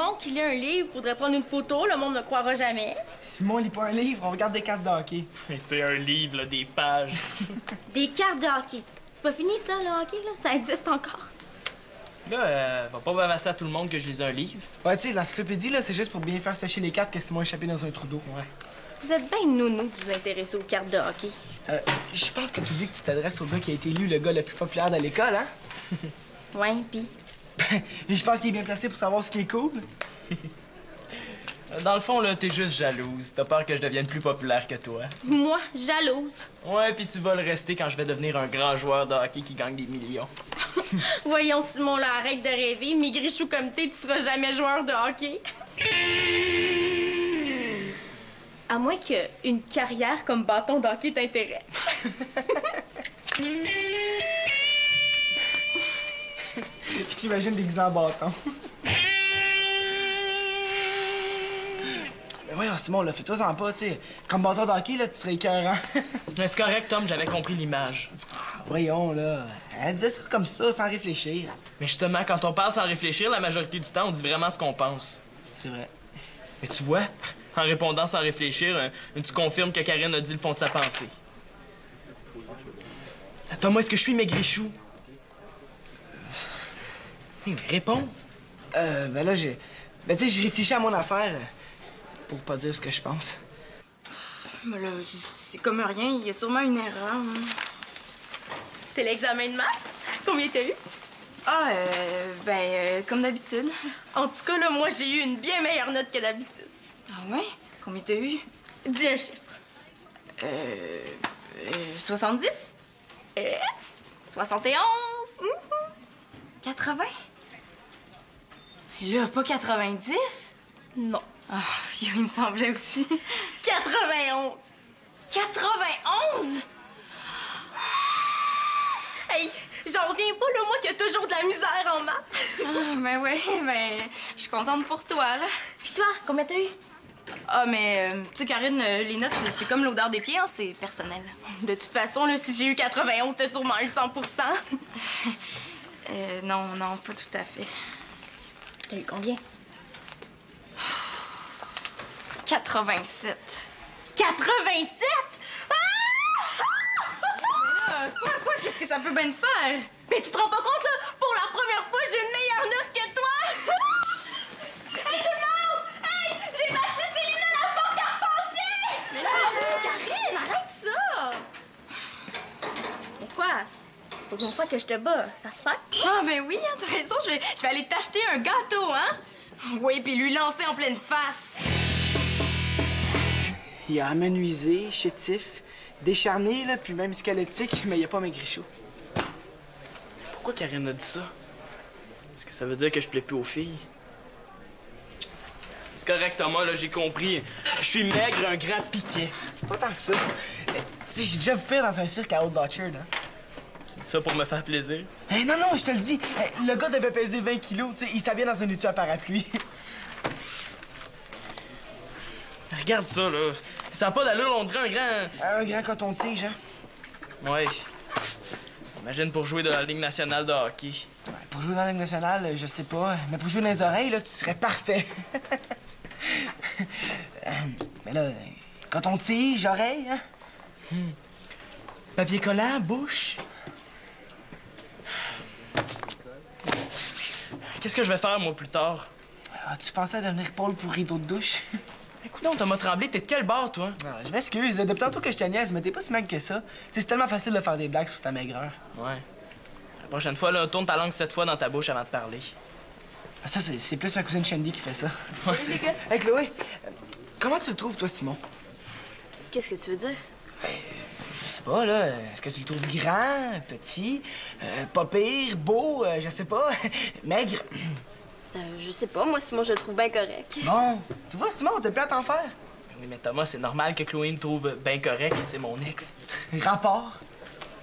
Simon qui lit un livre, faudrait prendre une photo, le monde ne croira jamais. Simon lit pas un livre, on regarde des cartes de hockey. Mais tu sais, un livre, là, des pages. Des cartes de hockey. C'est pas fini, ça, le hockey, là? Ça existe encore. Là, va pas bavasser à tout le monde que je lisais un livre. Ouais, tu sais, l'encyclopédie, là, c'est juste pour bien faire sécher les cartes que Simon a échappé dans un trou d'eau. Ouais. Vous êtes bien nounou de vous intéresser aux cartes de hockey. Je pense que tu dis que tu t'adresses au gars qui a été élu le gars le plus populaire de l'école, hein? Ouais, pis. Je pense qu'il est bien placé pour savoir ce qui est cool. Dans le fond, là, t'es juste jalouse. T'as peur que je devienne plus populaire que toi. Moi, jalouse. Ouais, puis tu vas le rester quand je vais devenir un grand joueur de hockey qui gagne des millions. Voyons, Simon, là, arrête de rêver. Migrichou comme t'es, tu seras jamais joueur de hockey. À moins qu'une carrière comme bâton de hockey t'intéresse. Je t'imagine déguisé en bâton. Mais voyons, Simon, là, fais-toi-en pas, tu sais. Comme bâton de hockey, là, tu serais écœurant. Mais c'est correct, Tom, j'avais compris l'image. Voyons, là. Elle disait ça comme ça, sans réfléchir. Mais justement, quand on parle sans réfléchir, la majorité du temps, on dit vraiment ce qu'on pense. C'est vrai. Mais tu vois, en répondant sans réfléchir, tu confirmes que Karine a dit le fond de sa pensée. Thomas, est-ce que je suis maigrichou? Mais réponds. Ben là, j'ai... Ben, tu sais, j'ai réfléchi à mon affaire pour pas dire ce que je pense. Mais là, c'est comme rien. Il y a sûrement une erreur. Hein. C'est l'examen de maths? Combien t'as eu? Ah, comme d'habitude. En tout cas, là, moi, j'ai eu une bien meilleure note que d'habitude. Ah ouais? Combien t'as eu? Dis un chiffre. 70? 71? 80? Là, pas 90? Non. Ah, il me semblait aussi. 91! 91? Hey, j'en reviens pas, là, moi, qui a toujours de la misère en maths. Ah, ben ouais, je suis contente pour toi, là. Puis toi, combien t'as eu? Ah, mais, tu sais, Karine, les notes, c'est comme l'odeur des pieds, hein, c'est personnel. De toute façon, là, si j'ai eu 91, t'as sûrement eu 100%. Non, pas tout à fait. T'as eu combien? 87. 87? Quoi? Qu'est-ce que ça peut bien faire? Mais tu te rends pas compte, là? Pour la première fois, j'ai une meilleure note que toi! Hey, tout le monde! Hey! J'ai battu Céline à la porte Carpentier! Mais là, Karine, arrête ça! Mais quoi? Pour une fois que je te bats, ça se fait? Ah, ben oui, hein, t'as raison, je vais aller t'acheter un gâteau, hein? Oui, puis lui lancer en pleine face. Il y a amenuisé, chétif, décharné, là, puis même squelettique, mais il y a pas maigrichou. Pourquoi Karine a dit ça? Est-ce que ça veut dire que je plais plus aux filles? C'est correct, Thomas, là, j'ai compris. Je suis maigre, un grand piquet. Pas tant que ça. Tu sais, j'ai déjà vu pire dans un cirque à Old Orchard, hein. Tu dis ça pour me faire plaisir? Hey, non, je te le dis. Hey, le gars devait peser 20 kilos, tu sais, il s'habillait dans un étui à parapluie. Regarde ça, là. Ça a pas d'allure, on dirait un grand... Un grand coton-tige, hein. Ouais. Imagine pour jouer dans la Ligue nationale de hockey. Ouais, pour jouer dans la Ligue nationale, je sais pas. Mais pour jouer dans les oreilles, là, tu serais parfait. Mais là, coton-tige, oreille, hein. Papier collant, bouche. Qu'est-ce que je vais faire, moi, plus tard? Ah, tu pensais à devenir Paul pour rideau de douche? Écoute donc, Thomas Tremblay, t'es de quel bord, toi? Ah, je m'excuse, depuis tantôt que je te niaise, mais t'es pas si maigre que ça. C'est tellement facile de faire des blagues sur ta maigreur. Ouais. La prochaine fois, là, tourne ta langue 7 fois dans ta bouche avant de parler. Ah, ça, c'est plus ma cousine Shandy qui fait ça. Salut, les gars. Hey, Chloé, comment tu le trouves, toi, Simon? Qu'est-ce que tu veux dire? Je sais pas, là. Est-ce que tu le trouves grand, petit, pas pire, beau, je sais pas, maigre? Je sais pas, moi, Simon, je le trouve bien correct. Bon, tu vois, Simon, t'as plus à t'en faire. Oui, mais Thomas, c'est normal que Chloé me trouve bien correct et c'est mon ex. Rapport.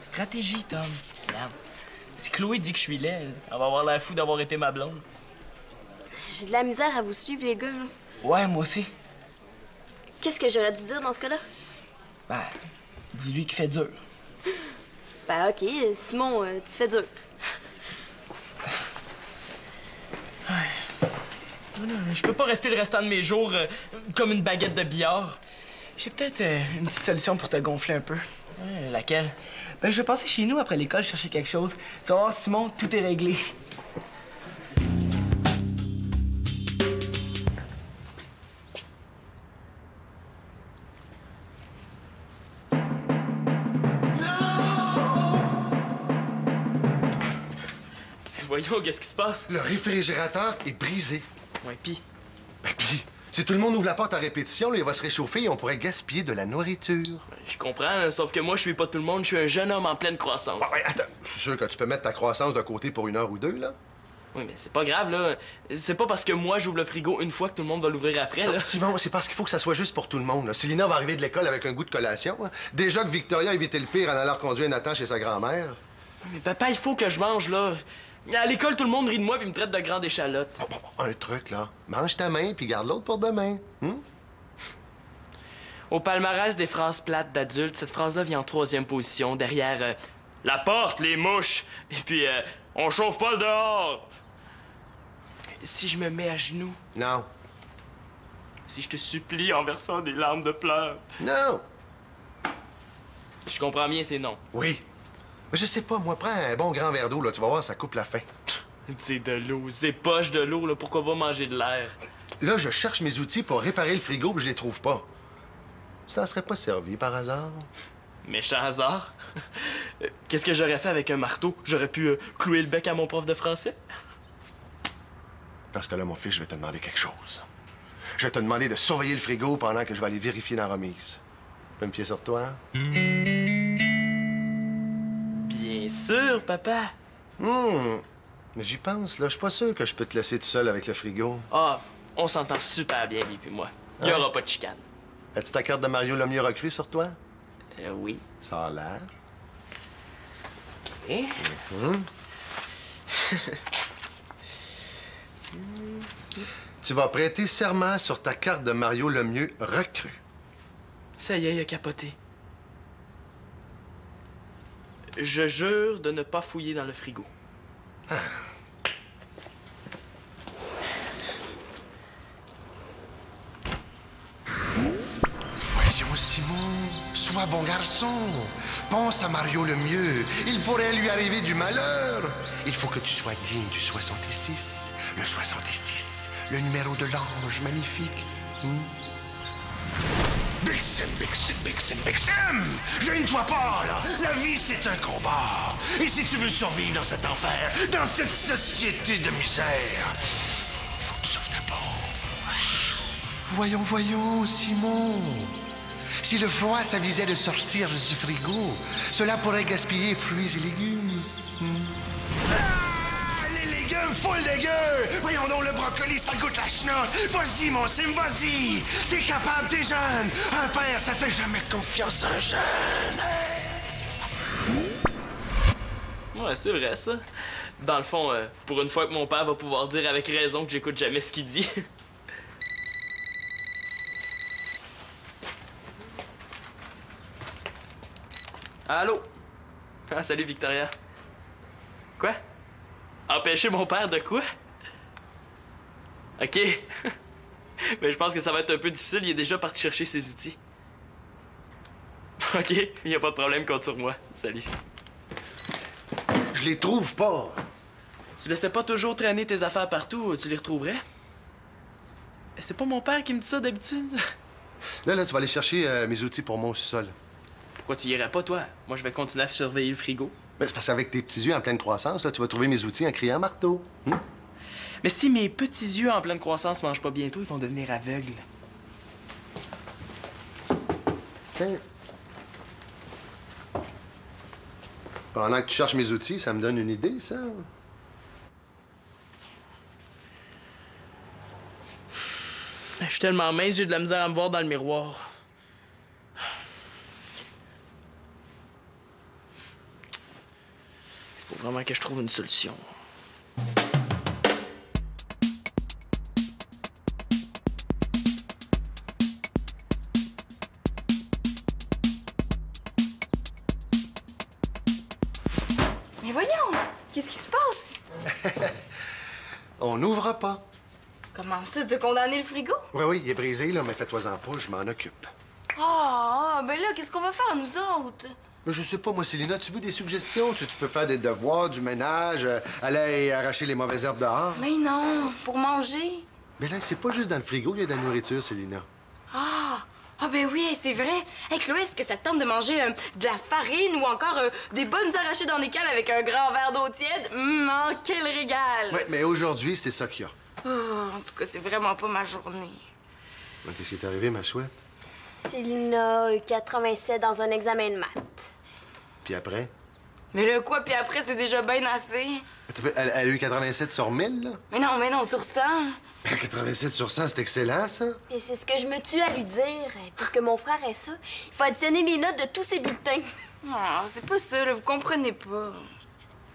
Stratégie, Tom. Regarde. Si Chloé dit que je suis laid, elle va avoir l'air fou d'avoir été ma blonde. J'ai de la misère à vous suivre, les gars, là. Ouais, moi aussi. Qu'est-ce que j'aurais dû dire dans ce cas-là? Ben, dis-lui qu'il fait dur. Ben, OK, Simon, tu fais dur. Je peux pas rester le restant de mes jours comme une baguette de billard. J'ai peut-être une petite solution pour te gonfler un peu. Laquelle? Ben, je vais passer chez nous après l'école chercher quelque chose. Tu vas voir, Simon, tout est réglé. Voyons, qu'est-ce qui se passe? Le réfrigérateur est brisé. Ouais, pis? Ben, puis, si tout le monde ouvre la porte à répétition, là, il va se réchauffer et on pourrait gaspiller de la nourriture. Je comprends, sauf que moi, je suis pas tout le monde. Je suis un jeune homme en pleine croissance. Ouais, attends, je suis sûr que tu peux mettre ta croissance de côté pour 1 heure ou 2, là. Oui, mais c'est pas grave, là. C'est pas parce que moi, j'ouvre le frigo une fois que tout le monde va l'ouvrir après, là. Simon, c'est parce qu'il faut que ça soit juste pour tout le monde. Là. Si Lina va arriver de l'école avec un goût de collation, hein. Déjà que Victoria a évité le pire en allant conduire Nathan chez sa grand-mère. Mais papa, il faut que je mange, là. À l'école, tout le monde rit de moi puis me traite de grande échalote. Bon, un truc, là. Mange ta main puis garde l'autre pour demain. Au palmarès des phrases plates d'adultes, cette phrase-là vient en 3e position, derrière la porte, les mouches, et puis on chauffe pas le dehors. Si je me mets à genoux, Non. si je te supplie en versant des larmes de pleurs, Non. je comprends bien, c'est non. Oui. Mais je sais pas, moi, prends un bon grand verre d'eau, là. Tu vas voir, ça coupe la faim. C'est de l'eau, c'est poche de l'eau, là. Pourquoi pas manger de l'air? Là, je cherche mes outils pour réparer le frigo, puis je les trouve pas. Ça en serait pas servi, par hasard? Méchant hasard. Qu'est-ce que j'aurais fait avec un marteau? J'aurais pu clouer le bec à mon prof de français? Dans ce cas-là, mon fils, je vais te demander quelque chose. Je vais te demander de surveiller le frigo pendant que je vais aller vérifier dans la remise. Tu peux me fier sur toi? Bien sûr, papa. Mais j'y pense, là. Je suis pas sûr que je peux te laisser tout seul avec le frigo. Ah, on s'entend super bien, lui puis moi. Il y aura pas de chicane. As-tu ta carte de Mario Lemieux recrue sur toi? Oui. Ça a l'air. Et... Tu vas prêter serment sur ta carte de Mario Lemieux recrue. Ça y est, il a capoté. Je jure de ne pas fouiller dans le frigo. Voyons, Simon, sois bon garçon. Pense à Mario Lemieux. Il pourrait lui arriver du malheur. Il faut que tu sois digne du 66. Le 66, le numéro de l'ange magnifique. Bixen, Bixen, Bixen, Bixen! Gêne-toi pas, là! La vie, c'est un combat! Et si tu veux survivre dans cet enfer, dans cette société de misère, faut que tu sauves ta peau. Voyons, Simon. Si le froid s'avisait de sortir de ce frigo, cela pourrait gaspiller fruits et légumes. Ah, les légumes, full dégueu! Voyons donc, le brocoli, ça goûte la chenotte! Vas-y, mon Sim, vas-y! T'es capable, t'es jeune! Un père, ça fait jamais confiance à un jeune! Ouais, c'est vrai, ça. Dans le fond, pour une fois que mon père va pouvoir dire avec raison que j'écoute jamais ce qu'il dit. Allô? Ah, salut, Victoria. Quoi? Empêcher mon père de quoi? OK. Mais je pense que ça va être un peu difficile. Il est déjà parti chercher ses outils. OK, il n'y a pas de problème, compte sur moi. Salut. Je les trouve pas. Tu laissais pas toujours traîner tes affaires partout, tu les retrouverais? C'est pas mon père qui me dit ça d'habitude. Là, tu vas aller chercher mes outils pour mon sous-sol. Pourquoi tu irais pas, toi? Moi, je vais continuer à surveiller le frigo. Ben, c'est parce qu'avec tes petits yeux en pleine croissance, là, tu vas trouver mes outils en criant marteau. Mais si mes petits yeux en pleine croissance mangent pas bientôt, ils vont devenir aveugles. Tiens. Pendant que tu cherches mes outils, ça me donne une idée, ça. Je suis tellement mince, j'ai de la misère à me voir dans le miroir. Faut vraiment que je trouve une solution. Mais voyons, qu'est-ce qui se passe? On n'ouvre pas. Comment ça, t'as condamné le frigo? Oui, il est brisé, là, mais fais-toi-en pas, je m'en occupe. Ah, ben là, qu'est-ce qu'on va faire, nous autres? Mais je sais pas, moi, Célina, tu veux des suggestions? Tu peux faire des devoirs, du ménage, aller arracher les mauvaises herbes dehors. Mais non, pour manger. Mais là, c'est pas juste dans le frigo qu'il y a de la nourriture, Célina. Ah ben oui, c'est vrai. Hey, Chloé, est-ce que ça te tente de manger de la farine ou encore des bonnes arrachées dans des cales avec un grand verre d'eau tiède? Quel régal! Oui, mais aujourd'hui, c'est ça qu'il y a. En tout cas, c'est vraiment pas ma journée. Qu'est-ce qui est arrivé, ma chouette? Célina a eu 87 dans un examen de maths. Puis après? Mais le quoi, puis après, c'est déjà bien assez. Elle a eu 87 sur 1000, là? Mais non, sur 100. 87 sur 100, c'est excellent, ça? Et c'est ce que je me tue à lui dire. Pour que mon frère ait ça, il faut additionner les notes de tous ses bulletins. C'est pas ça, là, vous comprenez pas.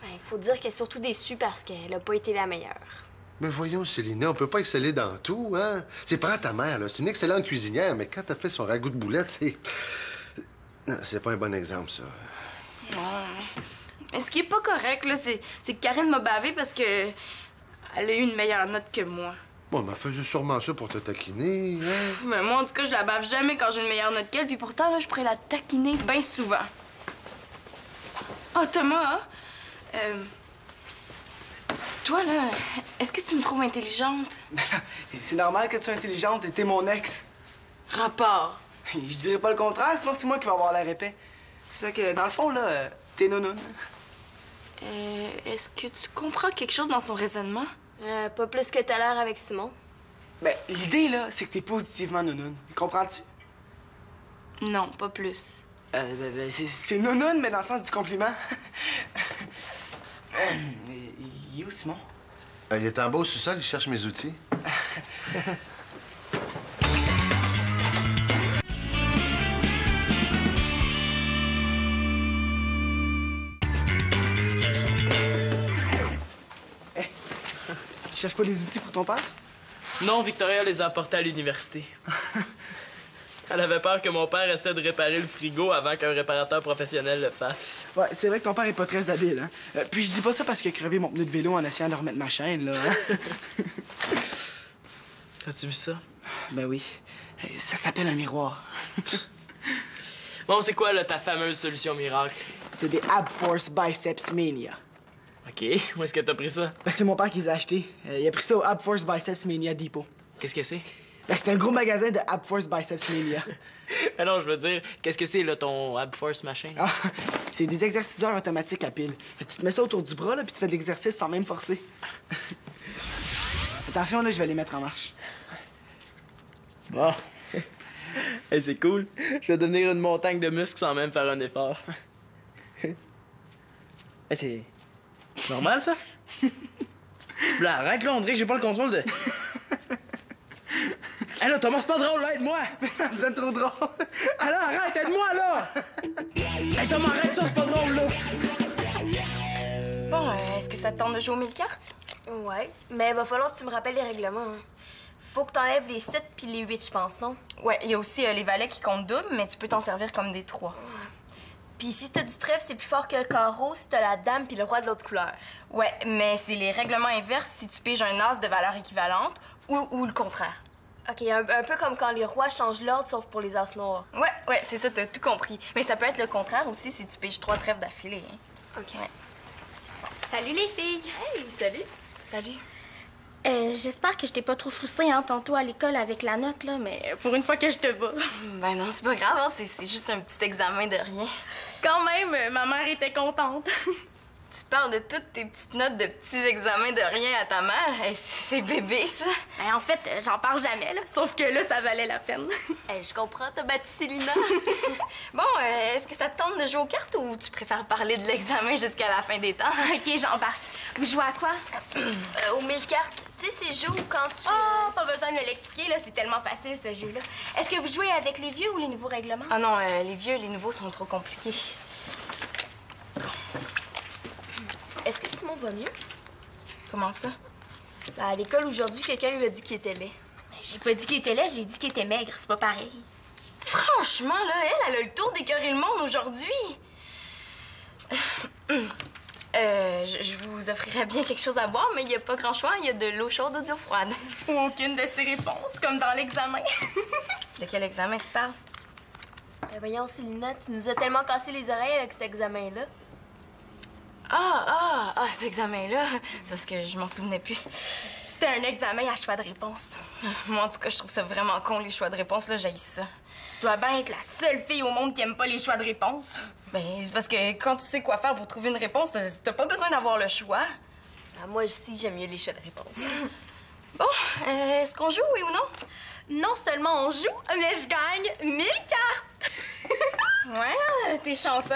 Il faut dire qu'elle est surtout déçue parce qu'elle a pas été la meilleure. Mais voyons, Célina, on peut pas exceller dans tout, hein? Prends ta mère, là. C'est une excellente cuisinière, mais quand t'as fait son ragoût de boulettes, c'est pas un bon exemple, ça. Non. Mais ce qui est pas correct, là, c'est que Karine m'a bavé parce que elle a eu une meilleure note que moi. Bon, mais elle faisait sûrement ça pour te taquiner, hein? Mais moi, en tout cas, je la bave jamais quand j'ai une meilleure note qu'elle, puis pourtant, là, je pourrais la taquiner bien souvent. Oh, Thomas, toi, là, est-ce que tu me trouves intelligente? C'est normal que tu sois intelligente, t'es mon ex. Rapport. Je dirais pas le contraire, sinon c'est moi qui vais avoir l'air épais. C'est ça que, dans le fond, là, t'es nounoun. Est-ce que tu comprends quelque chose dans son raisonnement? Pas plus que tout à l'heure avec Simon. Ben, l'idée, là, c'est que t'es positivement nounoun. Comprends-tu? Non, pas plus. C'est nounoun, mais dans le sens du compliment. Il est où, Simon? Il est en bas au sous-sol, il cherche mes outils. Tu cherches pas les outils pour ton père? Non, Victoria les a apportés à l'université. Elle avait peur que mon père essaie de réparer le frigo avant qu'un réparateur professionnel le fasse. Ouais, c'est vrai que ton père est pas très habile, hein? Puis je dis pas ça parce qu'il a crevé mon pneu de vélo en essayant de remettre ma chaîne, là, hein? As-tu vu ça? Ben oui. Ça s'appelle un miroir. Bon, c'est quoi, là, ta fameuse solution miracle? C'est des Ab Force Biceps Mania. OK, où est-ce que t'as pris ça? Ben, c'est mon père qui les a achetés. Il a pris ça au Ab Force Biceps Mania Depot. Qu'est-ce que c'est? Ben, c'est un gros magasin de Ab Force Biceps Mania. Ah non, je veux dire, qu'est-ce que c'est, là, ton Ab Force machin? Ah, c'est des exerciceurs automatiques à pile. Tu te mets ça autour du bras, là, puis tu fais de l'exercice sans même forcer. Attention, là, je vais les mettre en marche. Bon. Hey, c'est cool. Je vais devenir une montagne de muscles sans même faire un effort. Hey, c'est normal, ça? Là, arrête, là, on dirait que j'ai pas le contrôle de... Hé, là, Thomas, c'est pas drôle, là, aide-moi! C'est bien trop drôle. Alors, arrête, aide-moi, là! Hey, Thomas, arrête ça, c'est pas drôle, là! Bon, est-ce que ça te tente de jouer aux 1000 cartes? Ouais, mais il va falloir que tu me rappelles les règlements. Hein. Faut que t'enlèves les 7 puis les 8, je pense, non? Ouais, il y a aussi les valets qui comptent double, mais tu peux t'en servir comme des 3. Puis si t'as du trèfle, c'est plus fort que le carreau si t'as la dame puis le roi de l'autre couleur. Ouais, mais c'est les règlements inverses si tu piges un as de valeur équivalente ou le contraire. OK, un peu comme quand les rois changent l'ordre, sauf pour les as noirs. Ouais, c'est ça, t'as tout compris. Mais ça peut être le contraire aussi si tu piges 3 trèfles d'affilée. Hein. OK. Ouais. Salut les filles! Hey, salut! Salut! J'espère que je t'ai pas trop frustrée, hein, tantôt à l'école avec la note, là, mais pour une fois que je te bats. Ben non, c'est pas grave, hein, c'est juste un petit examen de rien. Quand même, ma mère était contente. Tu parles de toutes tes petites notes de petits examens de rien à ta mère? Hey, c'est bébé, ça! En fait, j'en parle jamais, là, sauf que là, ça valait la peine. Je comprends, t'as battu Célina. Bon, est-ce que ça te tente de jouer aux cartes ou tu préfères parler de l'examen jusqu'à la fin des temps? OK, j'embarque. Vous jouez à quoi? Aux 1000 cartes. Tu sais, c'est jeu où quand tu... Oh, pas besoin de me l'expliquer, là, c'est tellement facile, ce jeu-là. Est-ce que vous jouez avec les vieux ou les nouveaux règlements? Ah non, les vieux et les nouveaux sont trop compliqués. Est-ce que Simon va mieux? Comment ça? Ben, à l'école, aujourd'hui, quelqu'un lui a dit qu'il était laid. Mais j'ai pas dit qu'il était laid, j'ai dit qu'il était maigre. C'est pas pareil. Franchement, là, elle a le tour d'écœurer le monde aujourd'hui. Je vous offrirais bien quelque chose à boire, mais il n'y a pas grand choix. Il y a de l'eau chaude ou de l'eau froide. Ou aucune de ces réponses, comme dans l'examen. De quel examen tu parles? Voyons, Célina, tu nous as tellement cassé les oreilles avec cet examen-là. Cet examen-là, c'est parce que je m'en souvenais plus. C'était un examen à choix de réponse. Moi, en tout cas, je trouve ça vraiment con, les choix de réponse, là, j'haïs ça. Tu dois bien être la seule fille au monde qui aime pas les choix de réponse. Ben, c'est parce que quand tu sais quoi faire pour trouver une réponse, t'as pas besoin d'avoir le choix. Ah, moi aussi, j'aime mieux les choix de réponse. Bon, est-ce qu'on joue, oui ou non? Non seulement on joue, mais je gagne 1000 cartes! Ouais, t'es chanceuse.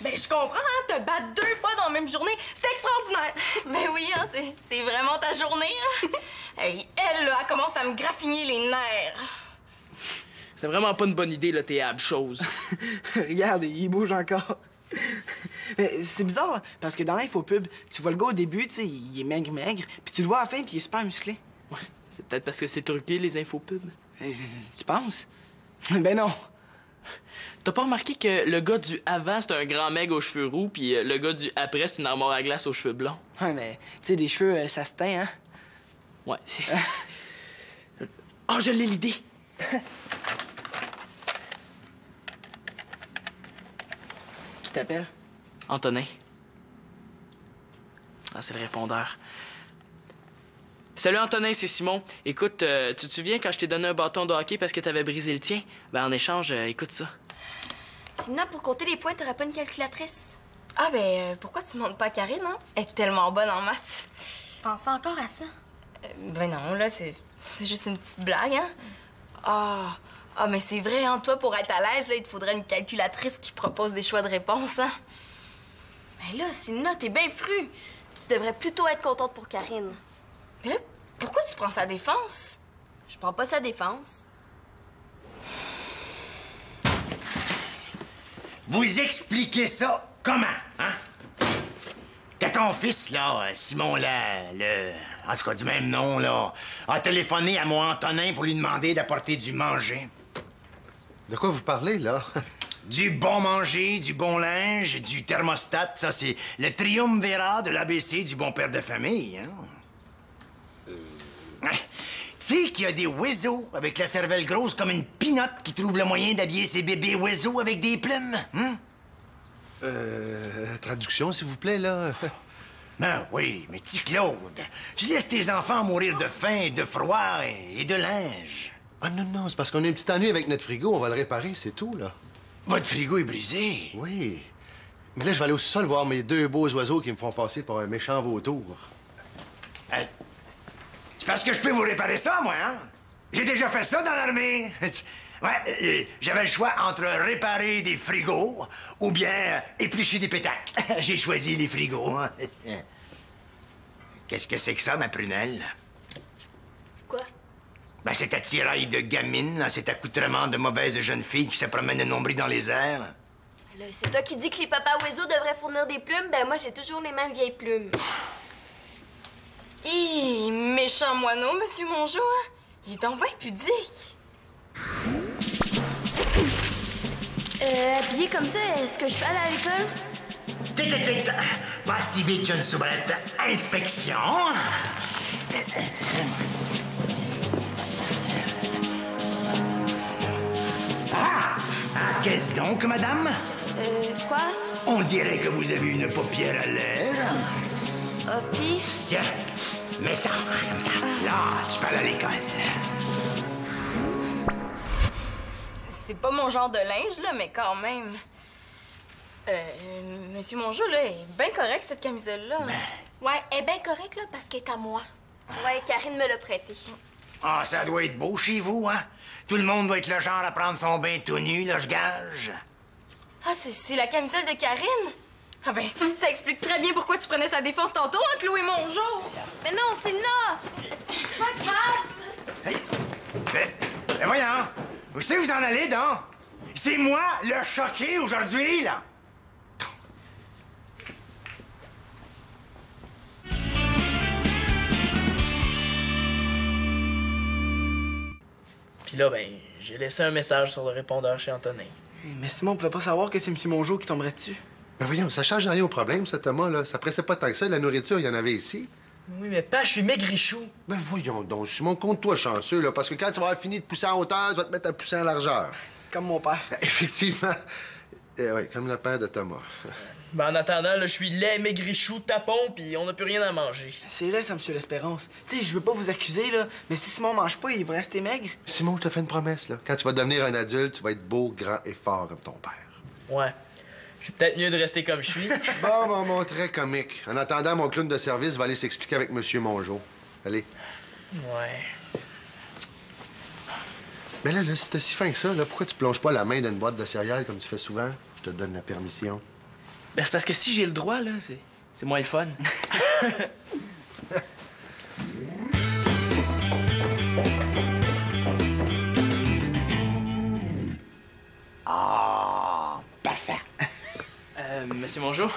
Ben, je comprends, hein, te battre 2 fois dans la même journée, c'est extraordinaire! Ben oui, hein, c'est vraiment ta journée, hein? Hey, elle, là, elle commence à me graffiner les nerfs. C'est vraiment pas une bonne idée, le théâtre chose. Regarde, il bouge encore. C'est bizarre, là, parce que dans l'infopub, tu vois le gars au début, tu sais, il est maigre, puis tu le vois à la fin, puis il est super musclé. Ouais, c'est peut-être parce que c'est truqué, les infopubs. Tu penses? Ben non. T'as pas remarqué que le gars du avant, c'est un grand mec aux cheveux roux, puis le gars du après, c'est une armoire à glace aux cheveux blonds? Ouais, mais, tu sais, des cheveux, ça se teint, hein? Ouais, c'est... Oh, je l'ai l'idée! Qui t'appelle? Antonin. Ah, c'est le répondeur. Salut Antonin, c'est Simon. Écoute, tu te souviens quand je t'ai donné un bâton de hockey parce que t'avais brisé le tien? Ben, en échange, écoute ça. Célina, pour compter les points, t'aurais pas une calculatrice? Ah, ben, pourquoi tu montes pas à Karine, hein? Elle est tellement bonne en maths. Tu penses encore à ça? Ben non, là, c'est juste une petite blague, hein? Ah, mais c'est vrai, hein, toi, pour être à l'aise, là, il te faudrait une calculatrice qui propose des choix de réponse, hein? Ben là, Célina, t'es bien fru. Tu devrais plutôt être contente pour Karine. Mais là, pourquoi tu prends sa défense? Je prends pas sa défense. Vous expliquez ça comment, hein? Que ton fils, là, Simon, là, en tout cas, du même nom, là, a téléphoné à mon Antonin pour lui demander d'apporter du manger. De quoi vous parlez, là? Du bon manger, du bon linge, du thermostat, ça, c'est le triumvirat de l'ABC du bon père de famille, hein? Tu sais qu'il y a des oiseaux avec la cervelle grosse comme une pinotte qui trouvent le moyen d'habiller ses bébés oiseaux avec des plumes, hein? Traduction, s'il vous plaît, là. Ben oui, mais petit Claude, tu laisses tes enfants mourir de faim, de froid et de linge. Ah non, non, c'est parce qu'on a un petit ennui avec notre frigo, on va le réparer, c'est tout, là. Votre frigo est brisé. Oui. Mais là, je vais aller au sol voir mes 2 beaux oiseaux qui me font passer pour un méchant vautour. C'est parce que je peux vous réparer ça, moi, hein? J'ai déjà fait ça dans l'armée. Ouais, j'avais le choix entre réparer des frigos ou bien éplucher des pétacles. J'ai choisi les frigos. Qu'est-ce que c'est que ça, ma prunelle? Quoi? Ben, cet attirail de gamine, là, cet accoutrement de mauvaise jeune fille qui se promène le nombril dans les airs. Là, c'est toi qui dis que les papas oiseaux devraient fournir des plumes? Ben moi, j'ai toujours les mêmes vieilles plumes. Hi, méchant moineau, Monsieur Mongeau, hein? Il est donc bien pudique. Habillé comme ça, est-ce que je peux aller à l'école? Tic, pas si vite, jeune soubrette. Inspection. Qu'est-ce donc, madame? Quoi? On dirait que vous avez une paupière à l'air. Ah, pis? Tiens, mets ça, comme ça. Là, tu peux aller à l'école. C'est pas mon genre de linge, là, mais quand même. Monsieur Mongeau, là, est bien correct, cette camisole-là. Ouais, elle est bien correcte, là, parce qu'elle est à moi. Ouais, Karine me l'a prêté. Ah, ça doit être beau chez vous, hein? Tout le monde doit être le genre à prendre son bain tout nu, là, je gage. Ah, c'est la camisole de Karine? Ah ben, ça explique très bien pourquoi tu prenais sa défense tantôt, hein, Chloé Mongeau! Mais non, c'est là! Pas grave! Mais voyons, où c'est que vous en allez, donc? C'est moi, le choqué, aujourd'hui, là! Puis là, ben, j'ai laissé un message sur le répondeur chez Antonin. Mais Simon, on pouvait pas savoir que c'est M. Mongeau qui tomberait dessus. Ben voyons, ça change rien au problème, ça, Thomas, là. Ça pressait pas tant que ça. La nourriture, il y en avait ici. Oui, mais pas, je suis maigrichou. Ben voyons donc, Simon, compte-toi chanceux, là, parce que quand tu vas avoir fini de pousser en hauteur, tu vas te mettre à pousser en largeur. Comme mon père. Ben, effectivement. Oui, comme le père de Thomas. Ben, en attendant, là, je suis laid, maigrichou, tapon, puis on n'a plus rien à manger. C'est vrai, ça, monsieur l'Espérance. Tu sais, je veux pas vous accuser, là, mais si Simon mange pas, il va rester maigre. Simon, je te fais une promesse, là. Quand tu vas devenir un adulte, tu vas être beau, grand et fort comme ton père. Ouais. Je suis peut-être mieux de rester comme je suis. Bon, très comique. En attendant, mon clown de service va aller s'expliquer avec Monsieur Mongeau. Allez. Ouais. Mais là, si t'as si faim que ça, là, pourquoi tu plonges pas la main dans une boîte de céréales comme tu fais souvent? Je te donne la permission. Ben, c'est parce que si j'ai le droit, là, c'est moins le fun. Ah, parfait. Monsieur Mongeau,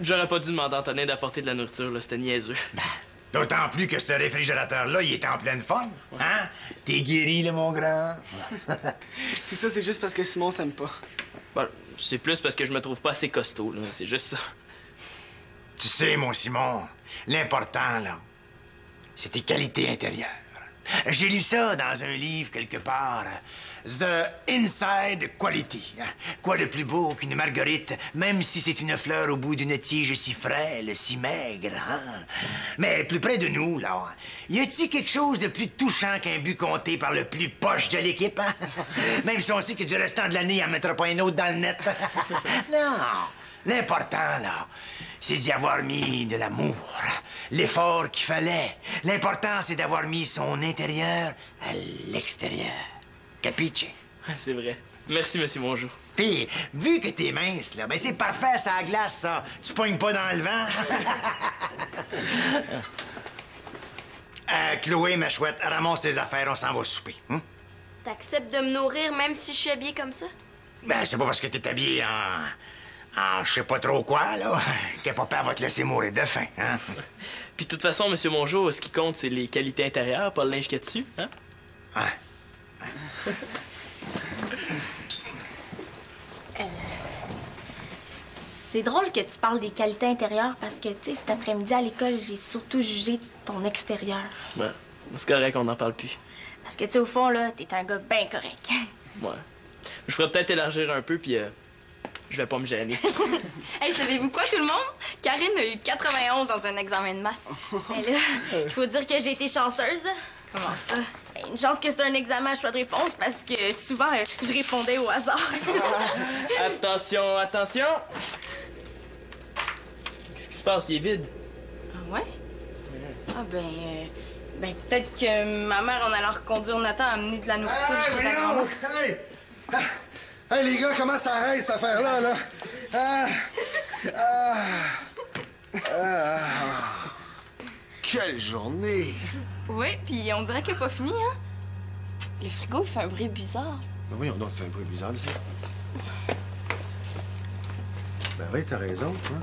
j'aurais pas dû demander à Antonin d'apporter de la nourriture, là, c'était niaiseux. D'autant plus que ce réfrigérateur-là, il est en pleine forme. Hein? T'es guéri, là, mon grand? Tout ça, c'est juste parce que Simon s'aime pas. Ben, c'est plus parce que je me trouve pas assez costaud, là, c'est juste ça. Tu sais, mon Simon, l'important, là, c'est tes qualités intérieures. J'ai lu ça dans un livre quelque part. The Inside Quality. Quoi de plus beau qu'une marguerite, même si c'est une fleur au bout d'une tige si frêle, si maigre, hein? Mais plus près de nous, là, y a-t-il quelque chose de plus touchant qu'un but compté par le plus poche de l'équipe, hein? Même si on sait que du restant de l'année, il en mettra pas un autre dans le net. Non. L'important, là, c'est d'y avoir mis de l'amour, l'effort qu'il fallait. L'important, c'est d'avoir mis son intérieur à l'extérieur. Capiche? C'est vrai. Merci, Monsieur Mongeau. Puis, vu que t'es mince, là, ben c'est parfait, ça la glace, ça. Tu pognes pas dans le vent. Chloé, ma chouette, ramasse tes affaires, on s'en va souper. Hein? T'acceptes de me nourrir même si je suis habillée comme ça? Ben, c'est pas parce que t'es habillé en je sais pas trop quoi, là, que papa va te laisser mourir de faim, hein? Puis de toute façon, Monsieur Mongeau, ce qui compte, c'est les qualités intérieures, pas le linge qu'il y a dessus, hein? Ouais. C'est drôle que tu parles des qualités intérieures parce que, tu sais, cet après-midi à l'école, j'ai surtout jugé ton extérieur. Ouais, c'est correct, on n'en parle plus. Parce que, tu sais, au fond, là, t'es un gars bien correct. Ouais. Je pourrais peut-être élargir un peu, puis je vais pas me gêner. Hey, savez-vous quoi, tout le monde? Karine a eu 91 dans un examen de maths. Mais là, il faut dire que j'ai été chanceuse. Comment ça? Ben, une chance que c'est un examen à choix de réponse parce que souvent, je répondais au hasard. Attention, attention! Qu'est-ce qui se passe? Il est vide. Ah ouais? Ah ben peut-être que ma mère en allant reconduire Nathan a amené de la nourriture chez ta grand-mère. Hey, les gars, comment ça arrête, cette affaire-là, là? Quelle journée! Oui, puis on dirait qu'elle n'est pas finie, hein? Le frigo, il fait un bruit bizarre. Ben oui, on doit faire un bruit bizarre, ça. Ben oui, t'as raison, hein?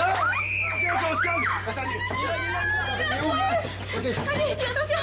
Ah! OK, on se calme! Attendez! Il est où? OK. Allez, attention!